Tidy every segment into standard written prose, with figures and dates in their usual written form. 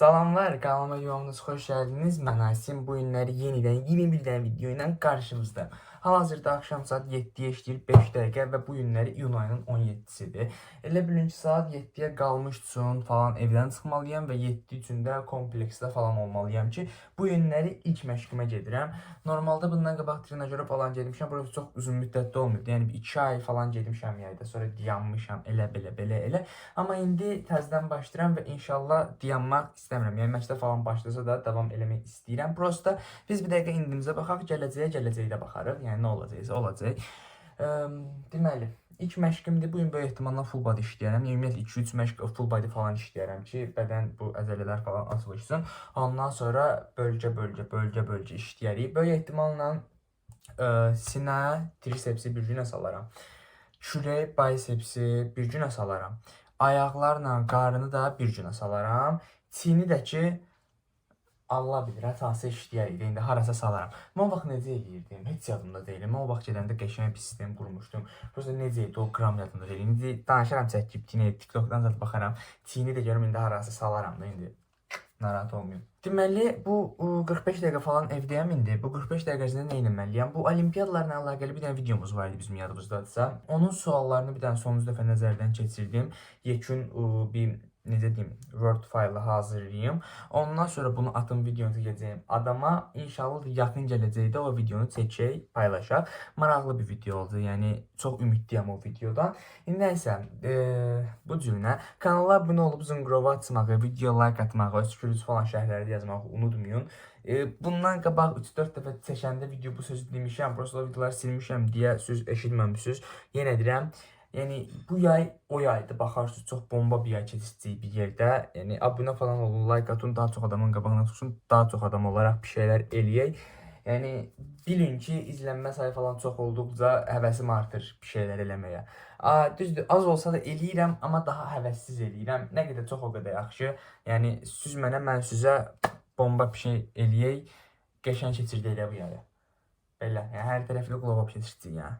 Salamlar, kanalıma videomuza hoş geldiniz. Ben Asim. Bu günləri yenidən yeni bir dənə video ilə qarşınızdayım. Hal-hazırda axşam saat 7-yə işləyir 5 dəqiqə və bu günləri iyun ayının 17-sidir. Elə bilin ki, saat 7-yə qalmış üçün falan evdən çıxmalıyam və 7 üçün də kompleksdə falan olmalıyam ki, bu günləri ilk məşqimə gedirəm. Normalda bundan qabaq trenajora falan getmişəm. Burası çox uzun müddətdə olmurdu. Yəni 2 ay falan getmişəm yayda. Sonra dayanmışam elə. Amma indi təzədən başlayıram və inşallah dayanmaq istəmirəm. Yəni məşqdə falan başlasa da davam eləmək istəyirəm. Prosta biz bir dəqiqə indimizə baxaq, gələcəyə baxarıq. Yəni nə olacaqsa olacaq. Deməli, ilk məşqimdir. Bu gün böyük ehtimalla full body işləyərəm. Ümumiyyətlə 2-3 məşq full body falan işləyərəm ki, bədən bu əzələlər falan açılsın. Ondan sonra bölgə işləyərik. Böyük ehtimalla sinə, trisepsi bir günə salaram. Kürək, bisepsi bir günə salaram. Ayaqlarla qarını da bir günə salaram. Çiyini də ki, Allah bilir, hətası işləyərik. İndi harasa salaram. Mən o vaxt necə eləyirdim? Heç yadımda deyiləm. Mən o vaxt gedəndə qəşəng bir sistem qurmuşdum. Prosta necə idi o qram yadımda deyil. İndi danışaram çəkib, TikTokdan da baxaram. Çiyini də görüm indi harasa salaram da indi. Narahat olmayın. Deməli, bu 45 dəqiqə falan evdəyəm indi. Bu 45 dəqiqəsində nə etməliyəm? Bu olimpiadalarla əlaqəli bir dənə videomuz var idi bizim yadımızdadsa. Onun suallarını bir dənə sonuncu dəfə nəzərdən keçirdim. Yekun bir necə deyim, Word faylı hazırlayayım. Ondan sonra bunu atım videonu çəkəcəyim adama. İnşallah yaxın gələcəkdə o videonu çəkək, paylaşaq. Maraqlı bir video oldu. Yəni çox ümidliyəm o videodan. İndi nəysə, bu cümlə kanala abunə olub zınqrova açmağı, video like atmağı, öskürüz falan şərhləri yazmağı unutmayın. Bundan qabaq 3-4 dəfə çəkəndə video bu sözü demişəm, prosta o videoları silmişəm deyə söz eşitməmisiniz. Yenə deyirəm. Yəni bu yay o yaydı. Baxarsınız çox bomba bir yay keçəcək bir yerdə. Yəni abunə falan olun, like atın, daha çox adamın qabağına çıxsın, daha çox adam olaraq bir şeylər eləyək. Yəni bilin ki, izlənmə sayı falan çox olduqca həvəsim artır bir şeylər eləməyə. Düzdür, az olsa da eləyirəm, amma daha həvəssiz eləyirəm. Nə qədər çox o qədər yaxşı. Yəni siz mənə, mən sizə bomba bir şey eləyək. Qəşəng keçirdik elə bu yaya. Belə, yəni hər tərəfli qlobal keçirdik yəni.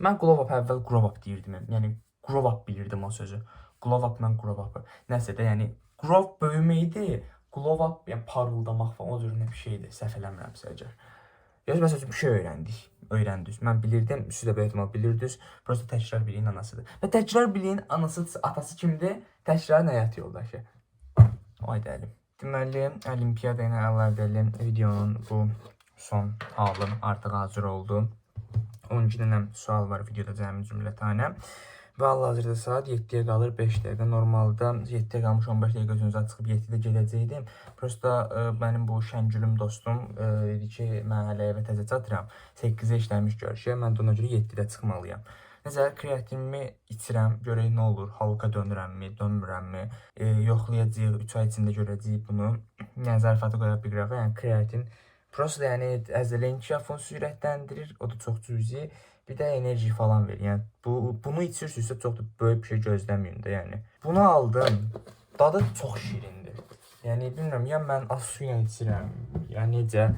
Mən glow up əvvəl grow up deyirdim. Yəni grow up bilirdim o sözü. Glow up mən grow up. Nəsə də yəni grow böyümə idi. Glow up yəni parıldamaq falan o cür bir şeydir. Səhv eləmirəmsə əgər. Yəni məsələn bir şey öyrəndik. Mən bilirdim, siz də böyük ehtimal bilirdiniz. Prosta təkrar biliyin anasıdır. Və təkrar biliyin anası, atası kimdir? Təkrarın həyat yoldaşı. Ay dəlim. Deməli, olimpiyada ilə əlaqəli videonun bu son halım artıq hazır oldu. 12 dənə sual var videoda cəmi cümlətənə. Və hal-hazırda saat 7-yə qalır 5 dəqiqə. Normalda 7-yə qalmış 15 dəqiqə özünüzə çıxıb 7-də gedəcəkdim. Prosta mənim bu Şəngülüm dostum dedi ki, mən hələ evə təzə çatıram. 8-ə işləmiş görüşə. Mən də ona görə 7-də çıxmalıyam. Nəzər kreatinimi içirəm, görək nə olur, halka dönürəmmi, dönmürəmmi, yoxlayacağıq, 3 ay içində görəcəyik bunu. Yəni zərfata qoya bilirək, yəni kreatin prosta yəni əzələ inkişafını sürətləndirir, o da çox cüzi, bir də enerji falan verir. Yəni bunu içirsinizsə çox da böyük bir şey gözləməyin də, yəni. Bunu aldım. Dadı çox şirindir. Yəni bilmirəm, ya mən az su ilə içirəm, ya necə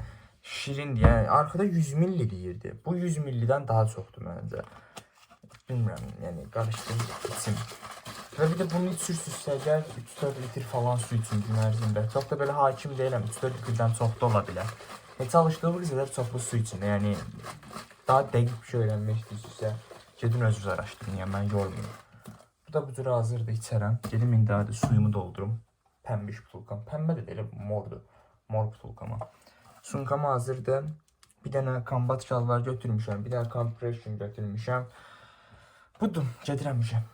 şirindir. Yəni arkada 100 ml deyirdi. Bu 100 ml-dən daha çoxdur məncə. Bilmirəm, yəni qarışdırıb içim. Və bir də bunu içirsinizsə əgər 3-4 litr falan su için gün ərzində. Çox da belə hakim deyiləm, 3-4 litrdən çox da ola bilər. Çalışdığımız qədər çoxlu su içində, yəni daha dəqiq bir şey öyrənmək istəyirsinizsə, gedin özünüz araşdırın, yəni mən yormayayım. Bu da bu cür hazırdır, içərəm. Gedim indi hadi suyumu doldurum. Pəmbiş butulkam. Pəmbə də elə mordur. Mor butulkama. Sunkama hazırdır. Bir dənə kombat şalvar götürmüşəm, bir dənə compression götürmüşəm. Budur, gedirəm işə.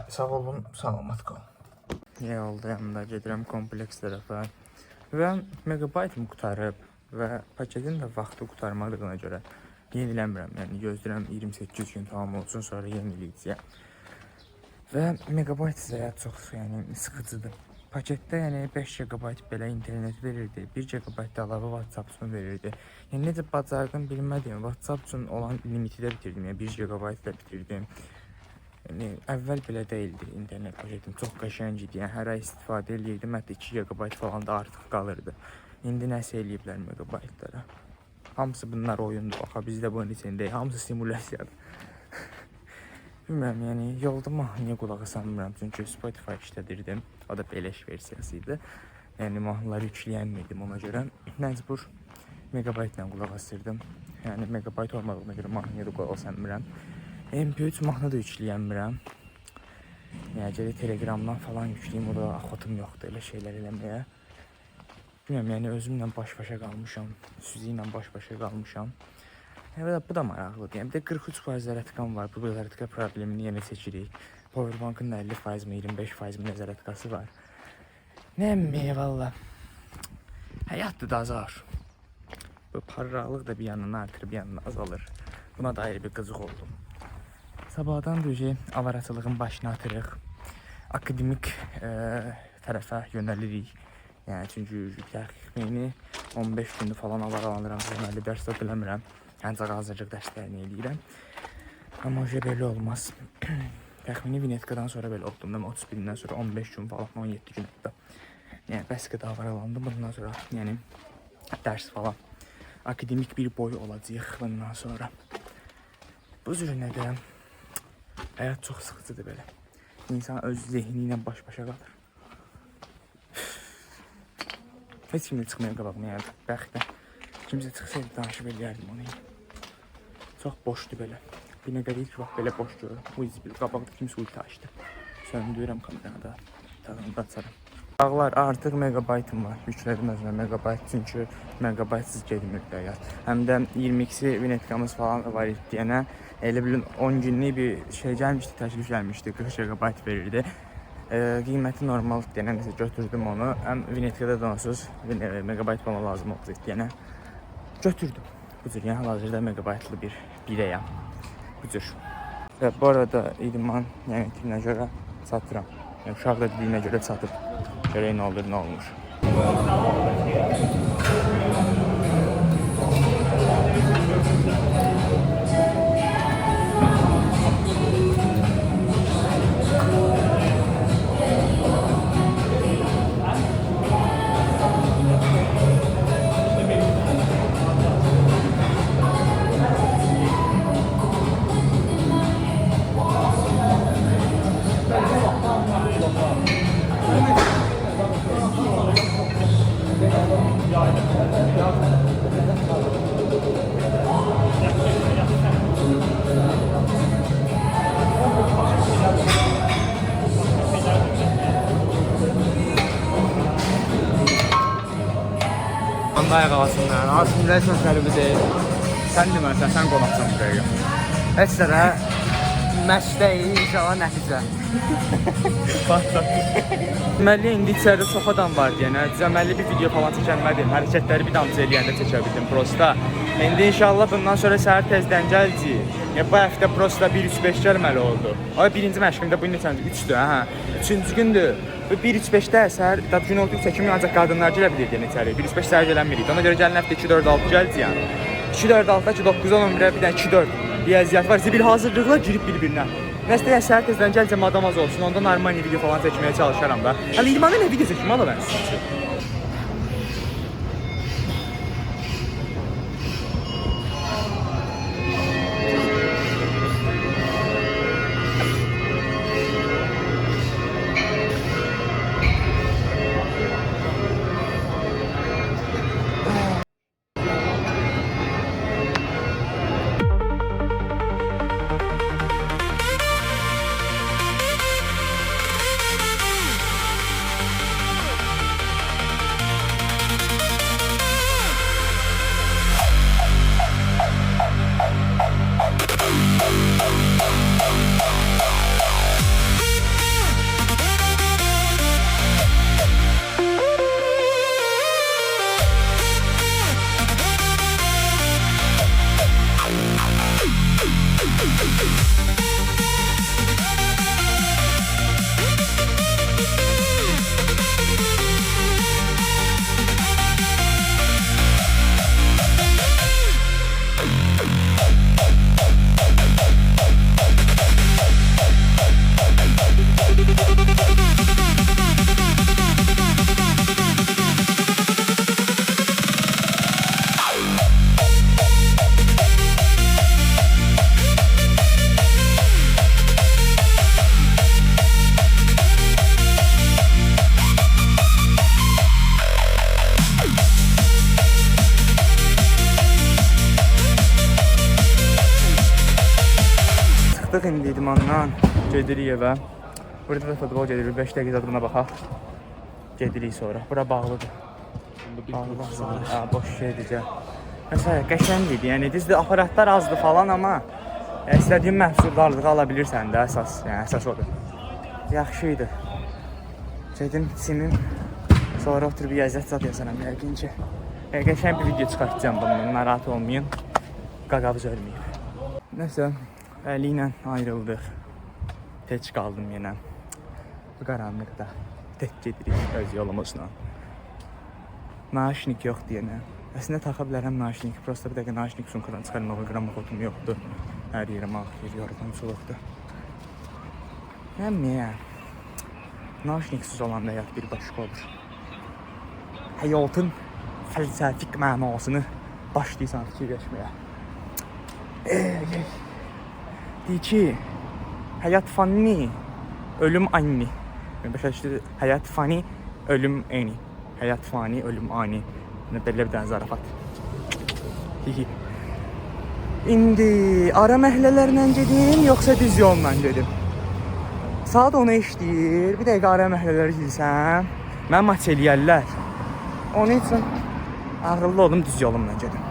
Sağ olun, salamat qalın. Ne oldu yanında, gedirəm kompleks tərəfə. Və megabaytım qutarıb. Və paketin də vaxtı qutarmaqdığına görə yeniləmirəm. Yəni gözləyirəm 28 gün tamam olsun, sonra yeniləyəcəyəm. Və megabayt isə çox sıxıcıdır. Paketdə yəni 5 GB belə internet verirdi, 1 GB də əlavə WhatsApp üçün verirdi. Yəni necə bacardım bilmədim. WhatsApp üçün olan limiti də bitirdim, yəni 1 GB də bitirdim. Yəni əvvəl belə deyildi internet paketim, çox qəşəng idi. Yəni hər ay istifadə edirdim, hətta 2 GB falan da artıq qalırdı. İndi nəsə eləyiblər megabaytlara. Hamısı bunlar oyundur, baxa bizdə bunun içindəyik, hamısı simulyasiyadır. Bilmirəm, yəni yolda mahnıya qulaq asamıram, çünki Spotify işlədirdim, o da beleş versiyası idi. Yəni mahnıları yükləyənmirdim ona görə. Məcbur megabayt ilə qulaq asırdım. Yəni megabayt olmadığına görə mahnıya da qulaq asamıram. MP3 mahnı da yükləyənmirəm. Yəni gəlib Telegramdan falan yükləyim, o da axotum yoxdur elə şeylər eləməyə. Bilmirəm, yəni özümlə baş-başa qalmışam, süzü ilə baş-başa qalmışam. Yəni bu da maraqlıdır. Yəni bir də 43% zərərətkam var. Bu zərərətka problemini yenə seçirik. Powerbankın 50% mi, 25% mi zərərətkası var. Nəmi valla. Həyatdır da azar. Bu parralıq da bir yandan artır, bir yandan azalır. Buna dair bir qızıq oldum. Sabahdan döyəcək avaraçılığın başına atırıq. Akademik tərəfə yönəlirik. Yəni çünki təxmini 15 gündür falan avaralanıram. Deməli dərs də biləmirəm. Ancaq hazırlıq dərslərini eləyirəm. Amma o belə olmaz. Təxmini Vinetkadan sonra belə oldum. 31-dən sonra 15 gün falan, 17 gün hətta. Yəni bəs qədər avaralandım. Bundan sonra yəni dərs falan. Akademik bir boy olacaq bundan sonra. Bu cürünə də həyat çox sıxıcıdır belə. İnsan öz zehni ilə baş-başa qalır. Heç kimlə çıxmaya qabağına yəni bəxtə. Kimsə çıxsaydı danışıb eləyərdim onu. Çox boşdur belə. Bir nə qədər ilk vaxt belə boş görürüm. Bu izbil qabaqda kimsə ulti açdı. Söndürürəm kamerada. Tadını da açarım. Dağlar artıq megabaytım var. Yüklədim özümə megabayt çünki megabaytsız gedmir həyat. Həm də 22-si Vinetkamız falan var idi deyənə. Elə bilin 10 günlük bir şey gəlmişdi, təklif gəlmişdi. 40 GB verirdi. Qiyməti normal deyənə nəsə götürdüm onu. Həm Vinetkada da onsuz megabayt bana lazım olacaq deyənə götürdüm. Bu cür yəni hal-hazırda megabaytlı bir birəyəm. Bu cür. Və bu arada idman yeməklərinə görə satıram. Yəni uşaq da dediyinə görə satıb. Görək nə olur, nə olmuş. Ayak havasından, aslında sözləri deyil. Sən deməsən, sən qonaqsan buraya. Heç də məşqdə inşallah nəticə. Deməli, indi içəridə çox adam var deyənə. Cəməlli bir video falan çəkənmədim. Hərəkətləri bir damcı eləyəndə çəkə bildim prosta. İndi inşallah bundan sonra səhər tezdən gələcək. Bu həftə prosta 1-3-5 gəlməli oldu. Ay birinci məşqimdə bu neçəndir? 3-dür, hə. 3-cü gündür. Bu 1-3-5-də səhər gün oldu çəkimi ancaq qadınlar gələ bilirdi yəni içəri. 1-3-5 səhər gələnmirik. Ona görə gələn həftə 2-4-6 gələcəyəm. 2-4-6-da ki 9-10-11-ə bir dənə 2-4 bir əziyyət var. Zibil hazırlıqla girib bir-birinə. Nəsə deyək səhər tezdən gələcəm adam az olsun. Onda normal video falan çəkməyə çalışaram da. Hələ idmanda nə video çəkmə ala mən sizin üçün. Çıxdıq indi idmandan. Gedirik evə. Burada da futbol gedirik. 5 dəqiqə buna baxaq. Gedirik sonra. Bura bağlıdır. Bağlı. Boş şeydir. Məsələn, qəşəngdir. Yəni düzdür, aparatlar azdır falan, amma istədiyin məhsuldarlığı ala bilirsən də əsas. Yəni əsas odur. Yaxşı idi. Gedim simim. Sonra oturub yazət zad yazaram yəqin ki. Qəşəng bir video çıxartacağam bundan. Narahat olmayın. Qaqabız ölməyib. Nəsə, Əli ilə ayrıldıq. Tək qaldım yenə. Bu qaranlıqda tək gedirik öz yolumuzla. Naşnik yoxdur yenə. Əslində taxa bilərəm naşnik. Prosta bir dəqiqə naşnik sumkadan çıxarım. O qrammaq otum yoxdur. Hər yerim ağrıyır, yorğunçuluqdur. Nəmiyyə? Naşniksiz olan həyat bir başqa olur. Həyatın fəlsəfik mənasını başlayırsan fikirləşməyə. Deyir ki, həyat fani, ölüm ani. Başa düşdü, həyat fani, ölüm ani. Həyat fani, ölüm ani. Belə bir dənə zarafat. İndi ara məhəllələrlə gedim, yoxsa düz yolla gedim? Saat 10-a işləyir, bir dəqiqə ara məhəllələri gilsəm, mən maç eləyərlər. Onun üçün ağırlı olum, düz yolumla gedim.